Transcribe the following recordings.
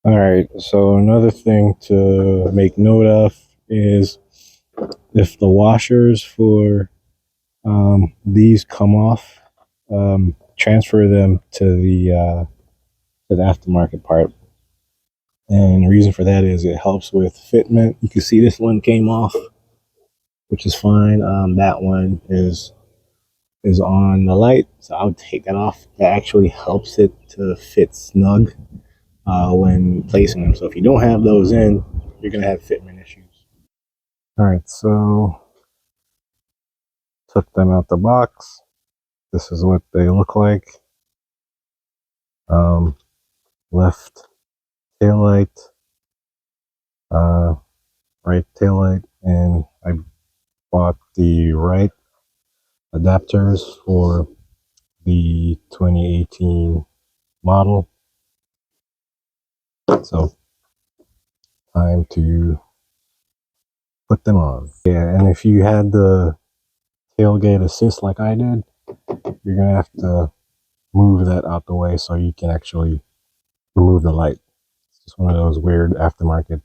All right, so another thing to make note of is if the washers for these come off, transfer them to the aftermarket part. And the reason for that is it helps with fitment. You can see this one came off, which is fine. That one is on the light, so I would take that off. That actually helps it to fit snug when placing them. So if you don't have those in, you're gonna have fitment issues. All right, so took them out the box. This is what they look like. Um, left taillight, uh, right taillight, and I bought the right adapters for the 2018 model. So time to put them on. Yeah, and if you had the tailgate assist like I did, you're gonna have to move that out the way so you can actually remove the light. It's just one of those weird aftermarket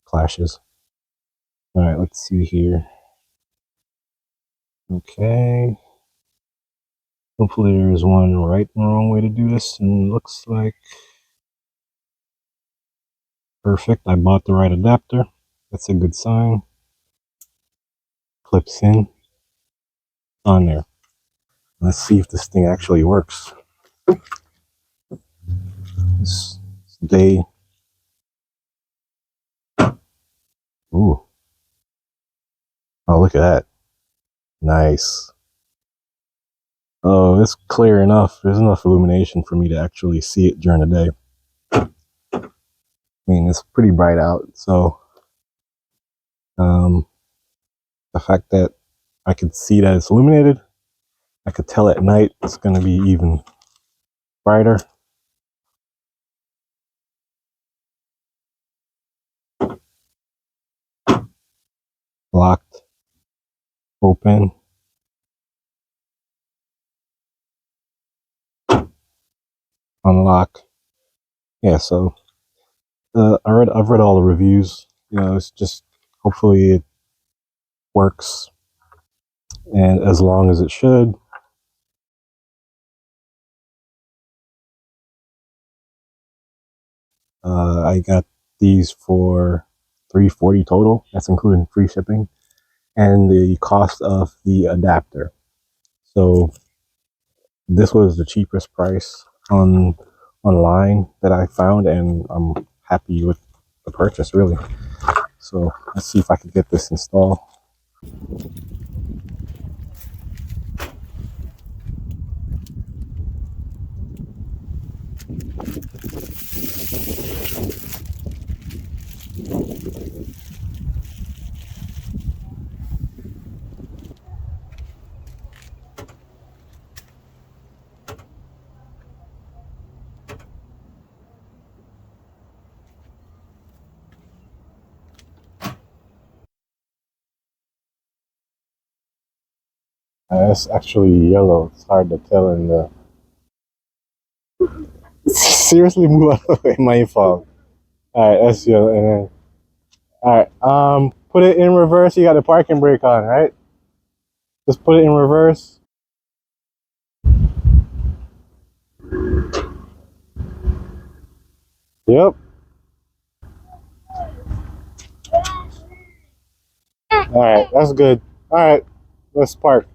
clashes. All right, let's see here. Okay. Hopefully there's one right and wrong way to do this, and it looks like perfect. I bought the right adapter. That's a good sign. Clips in on there. Let's see if this thing actually works. This day. Ooh. Oh, look at that. Nice. Oh, it's clear enough. There's enough illumination for me to actually see it during the day. I mean, it's pretty bright out, so the fact that I could see that it's illuminated, I could tell at night it's going to be even brighter. Locked, open, unlock. Yeah, so I've read all the reviews. You know, it's just hopefully it works, and as long as it should. I got these for $340 total. That's including free shipping and the cost of the adapter. So this was the cheapest price online that I found, and I'm happy with the purchase, really. So let's see if I can get this installed. It's actually yellow. It's hard to tell in the. Seriously, move out of the way. My fault. All right, that's yellow. And then, all right, put it in reverse. You got the parking brake on, right? Just put it in reverse. Yep. All right, that's good. All right, let's park.